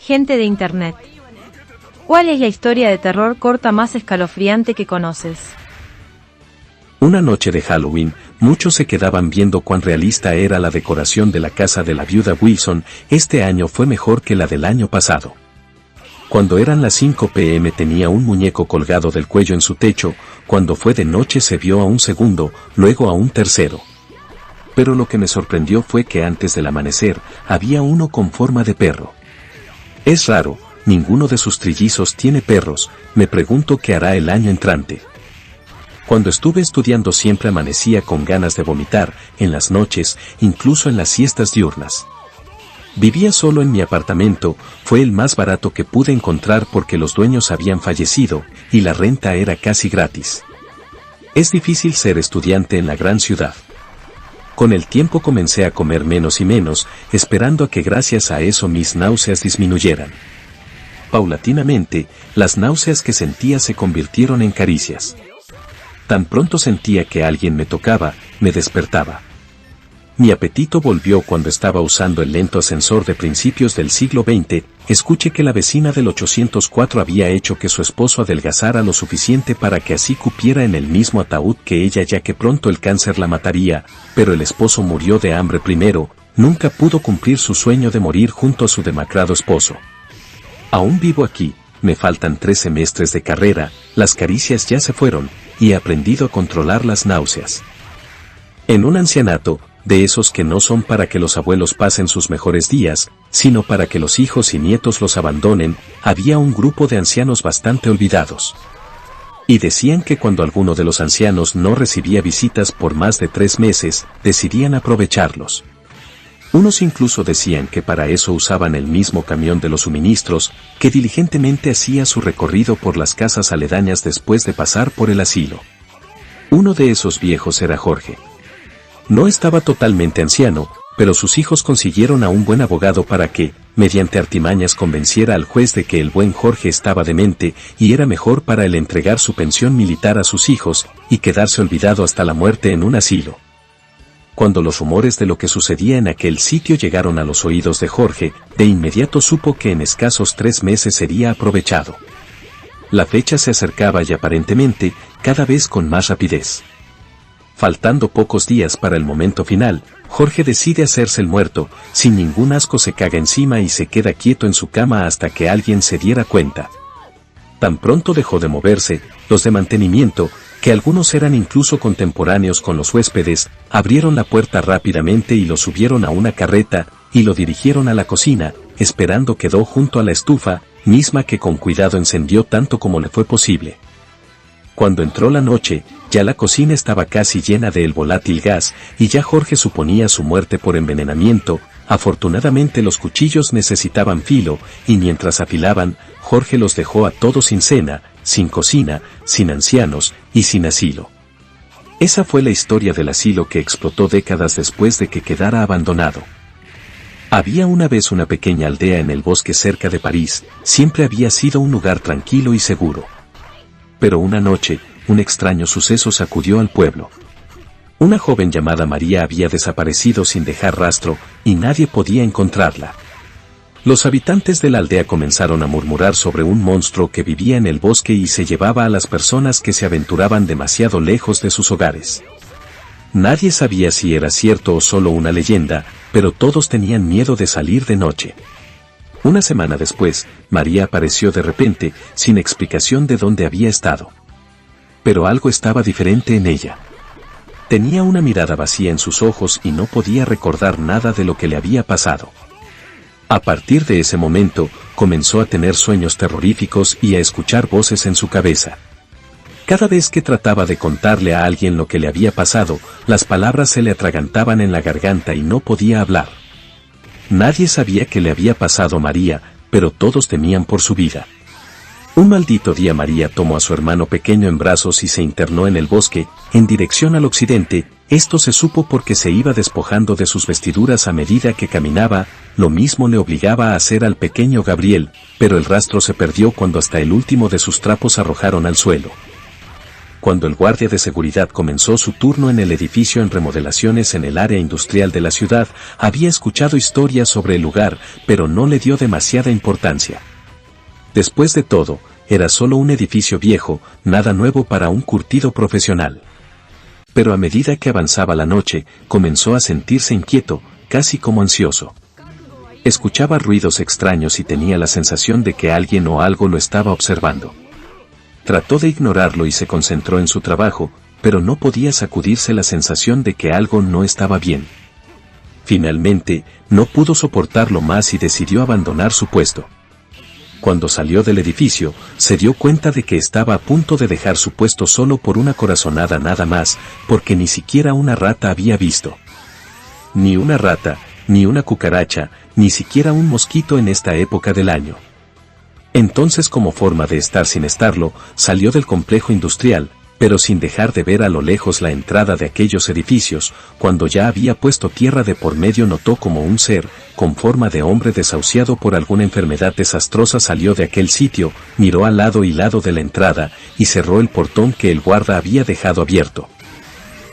Gente de Internet. ¿Cuál es la historia de terror corta más escalofriante que conoces? Una noche de Halloween, muchos se quedaban viendo cuán realista era la decoración de la casa de la viuda Wilson. Este año fue mejor que la del año pasado. Cuando eran las 5 p.m. tenía un muñeco colgado del cuello en su techo. Cuando fue de noche se vio a un segundo, luego a un tercero. Pero lo que me sorprendió fue que antes del amanecer, había uno con forma de perro. Es raro, ninguno de sus trillizos tiene perros. Me pregunto qué hará el año entrante. Cuando estuve estudiando siempre amanecía con ganas de vomitar, en las noches, incluso en las siestas diurnas. Vivía solo en mi apartamento, fue el más barato que pude encontrar porque los dueños habían fallecido, y la renta era casi gratis. Es difícil ser estudiante en la gran ciudad. Con el tiempo comencé a comer menos y menos, esperando a que gracias a eso mis náuseas disminuyeran. Paulatinamente, las náuseas que sentía se convirtieron en caricias. Tan pronto sentía que alguien me tocaba, me despertaba. Mi apetito volvió cuando estaba usando el lento ascensor de principios del siglo XX, escuché que la vecina del 804 había hecho que su esposo adelgazara lo suficiente para que así cupiera en el mismo ataúd que ella, ya que pronto el cáncer la mataría, pero el esposo murió de hambre primero, nunca pudo cumplir su sueño de morir junto a su demacrado esposo. Aún vivo aquí, me faltan 3 semestres de carrera, las caricias ya se fueron, y he aprendido a controlar las náuseas. En un ancianato, de esos que no son para que los abuelos pasen sus mejores días, sino para que los hijos y nietos los abandonen, había un grupo de ancianos bastante olvidados. Y decían que cuando alguno de los ancianos no recibía visitas por más de 3 meses, decidían aprovecharlos. Unos incluso decían que para eso usaban el mismo camión de los suministros, que diligentemente hacía su recorrido por las casas aledañas después de pasar por el asilo. Uno de esos viejos era Jorge. No estaba totalmente anciano, pero sus hijos consiguieron a un buen abogado para que, mediante artimañas, convenciera al juez de que el buen Jorge estaba demente y era mejor para él entregar su pensión militar a sus hijos y quedarse olvidado hasta la muerte en un asilo. Cuando los rumores de lo que sucedía en aquel sitio llegaron a los oídos de Jorge, de inmediato supo que en escasos 3 meses sería aprovechado. La fecha se acercaba y aparentemente, cada vez con más rapidez. Faltando pocos días para el momento final, Jorge decide hacerse el muerto, sin ningún asco se caga encima y se queda quieto en su cama hasta que alguien se diera cuenta. Tan pronto dejó de moverse, los de mantenimiento, que algunos eran incluso contemporáneos con los huéspedes, abrieron la puerta rápidamente y lo subieron a una carreta, y lo dirigieron a la cocina, esperando quedó junto a la estufa, misma que con cuidado encendió tanto como le fue posible. Cuando entró la noche, ya la cocina estaba casi llena del volátil gas, y ya Jorge suponía su muerte por envenenamiento. Afortunadamente los cuchillos necesitaban filo, y mientras afilaban, Jorge los dejó a todos sin cena, sin cocina, sin ancianos, y sin asilo. Esa fue la historia del asilo que explotó décadas después de que quedara abandonado. Había una vez una pequeña aldea en el bosque cerca de París, siempre había sido un lugar tranquilo y seguro. Pero una noche, un extraño suceso sacudió al pueblo. Una joven llamada María había desaparecido sin dejar rastro, y nadie podía encontrarla. Los habitantes de la aldea comenzaron a murmurar sobre un monstruo que vivía en el bosque y se llevaba a las personas que se aventuraban demasiado lejos de sus hogares. Nadie sabía si era cierto o solo una leyenda, pero todos tenían miedo de salir de noche. Una semana después, María apareció de repente, sin explicación de dónde había estado. Pero algo estaba diferente en ella. Tenía una mirada vacía en sus ojos y no podía recordar nada de lo que le había pasado. A partir de ese momento, comenzó a tener sueños terroríficos y a escuchar voces en su cabeza. Cada vez que trataba de contarle a alguien lo que le había pasado, las palabras se le atragantaban en la garganta y no podía hablar. Nadie sabía qué le había pasado a María, pero todos temían por su vida. Un maldito día María tomó a su hermano pequeño en brazos y se internó en el bosque, en dirección al occidente. Esto se supo porque se iba despojando de sus vestiduras a medida que caminaba. Lo mismo le obligaba a hacer al pequeño Gabriel, pero el rastro se perdió cuando hasta el último de sus trapos arrojaron al suelo. cuando el guardia de seguridad comenzó su turno en el edificio en remodelaciones en el área industrial de la ciudad, había escuchado historias sobre el lugar, pero no le dio demasiada importancia. Después de todo, era solo un edificio viejo, nada nuevo para un curtido profesional. Pero a medida que avanzaba la noche, comenzó a sentirse inquieto, casi como ansioso. Escuchaba ruidos extraños y tenía la sensación de que alguien o algo lo estaba observando. Trató de ignorarlo y se concentró en su trabajo, pero no podía sacudirse la sensación de que algo no estaba bien. Finalmente, no pudo soportarlo más y decidió abandonar su puesto. Cuando salió del edificio, se dio cuenta de que estaba a punto de dejar su puesto solo por una corazonada nada más, porque ni siquiera una rata había visto. Ni una rata, ni una cucaracha, ni siquiera un mosquito en esta época del año. Entonces, como forma de estar sin estarlo, salió del complejo industrial, pero sin dejar de ver a lo lejos la entrada de aquellos edificios. Cuando ya había puesto tierra de por medio, notó como un ser, con forma de hombre desahuciado por alguna enfermedad desastrosa, salió de aquel sitio, miró al lado y lado de la entrada, y cerró el portón que el guarda había dejado abierto.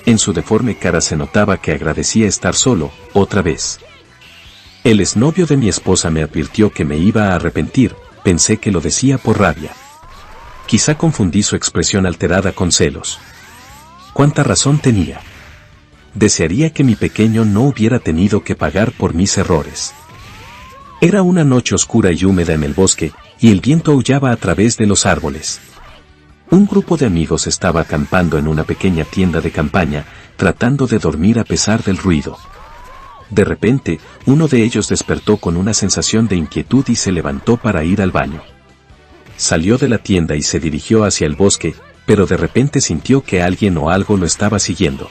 En su deforme cara se notaba que agradecía estar solo, otra vez. El exnovio de mi esposa me advirtió que me iba a arrepentir. Pensé que lo decía por rabia. Quizá confundí su expresión alterada con celos. ¿Cuánta razón tenía? Desearía que mi pequeño no hubiera tenido que pagar por mis errores. Era una noche oscura y húmeda en el bosque, y el viento aullaba a través de los árboles. Un grupo de amigos estaba acampando en una pequeña tienda de campaña, tratando de dormir a pesar del ruido. De repente, uno de ellos despertó con una sensación de inquietud y se levantó para ir al baño. Salió de la tienda y se dirigió hacia el bosque, pero de repente sintió que alguien o algo lo estaba siguiendo.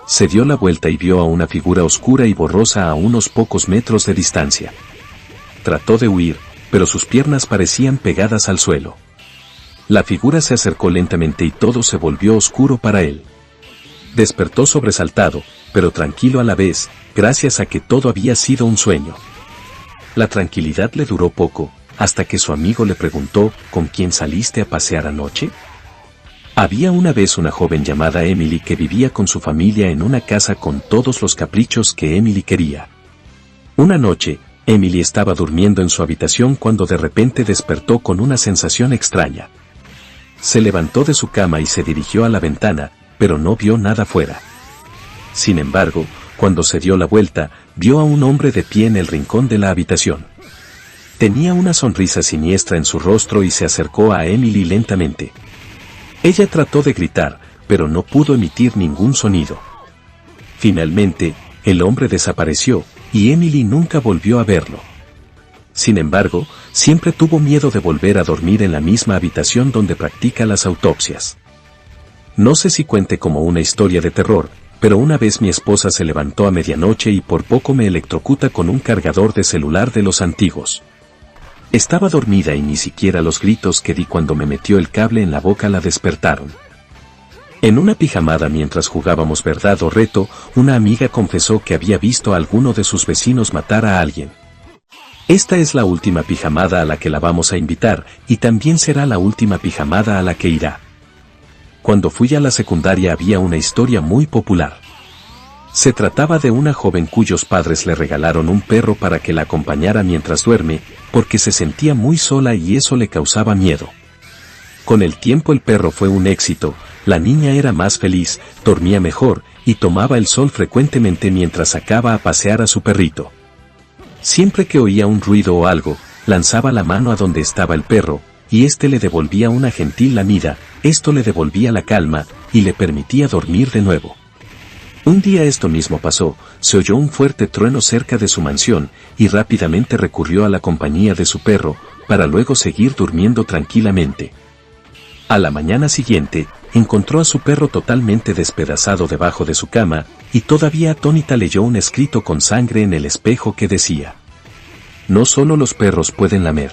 Se dio la vuelta y vio a una figura oscura y borrosa a unos pocos metros de distancia. Trató de huir, pero sus piernas parecían pegadas al suelo. La figura se acercó lentamente y todo se volvió oscuro para él. Despertó sobresaltado, pero tranquilo a la vez, gracias a que todo había sido un sueño. La tranquilidad le duró poco, hasta que su amigo le preguntó, ¿con quién saliste a pasear anoche? Había una vez una joven llamada Emily que vivía con su familia en una casa con todos los caprichos que Emily quería. Una noche, Emily estaba durmiendo en su habitación cuando de repente despertó con una sensación extraña. Se levantó de su cama y se dirigió a la ventana, pero no vio nada fuera. Sin embargo, cuando se dio la vuelta, vio a un hombre de pie en el rincón de la habitación. Tenía una sonrisa siniestra en su rostro y se acercó a Emily lentamente. Ella trató de gritar, pero no pudo emitir ningún sonido. Finalmente, el hombre desapareció, y Emily nunca volvió a verlo. Sin embargo, siempre tuvo miedo de volver a dormir en la misma habitación donde practica las autopsias. No sé si cuente como una historia de terror, pero una vez mi esposa se levantó a medianoche y por poco me electrocuta con un cargador de celular de los antiguos. Estaba dormida y ni siquiera los gritos que di cuando me metió el cable en la boca la despertaron. En una pijamada mientras jugábamos verdad o reto, una amiga confesó que había visto a alguno de sus vecinos matar a alguien. Esta es la última pijamada a la que la vamos a invitar, y también será la última pijamada a la que irá. Cuando fui a la secundaria había una historia muy popular. Se trataba de una joven cuyos padres le regalaron un perro para que la acompañara mientras duerme, porque se sentía muy sola y eso le causaba miedo. Con el tiempo el perro fue un éxito, la niña era más feliz, dormía mejor, y tomaba el sol frecuentemente mientras sacaba a pasear a su perrito. Siempre que oía un ruido o algo, lanzaba la mano a donde estaba el perro, y éste le devolvía una gentil lamida. Esto le devolvía la calma, y le permitía dormir de nuevo. Un día esto mismo pasó, se oyó un fuerte trueno cerca de su mansión, y rápidamente recurrió a la compañía de su perro, para luego seguir durmiendo tranquilamente. A la mañana siguiente, encontró a su perro totalmente despedazado debajo de su cama, y todavía atónita leyó un escrito con sangre en el espejo que decía: no solo los perros pueden lamer.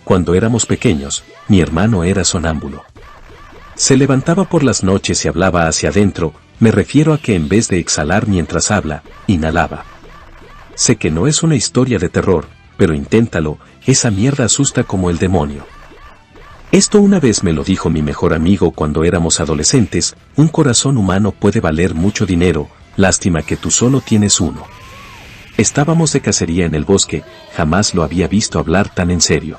Cuando éramos pequeños, mi hermano era sonámbulo. Se levantaba por las noches y hablaba hacia adentro, me refiero a que en vez de exhalar mientras habla, inhalaba. Sé que no es una historia de terror, pero inténtalo, esa mierda asusta como el demonio. Esto una vez me lo dijo mi mejor amigo cuando éramos adolescentes, un corazón humano puede valer mucho dinero, lástima que tú solo tienes uno. Estábamos de cacería en el bosque, jamás lo había visto hablar tan en serio.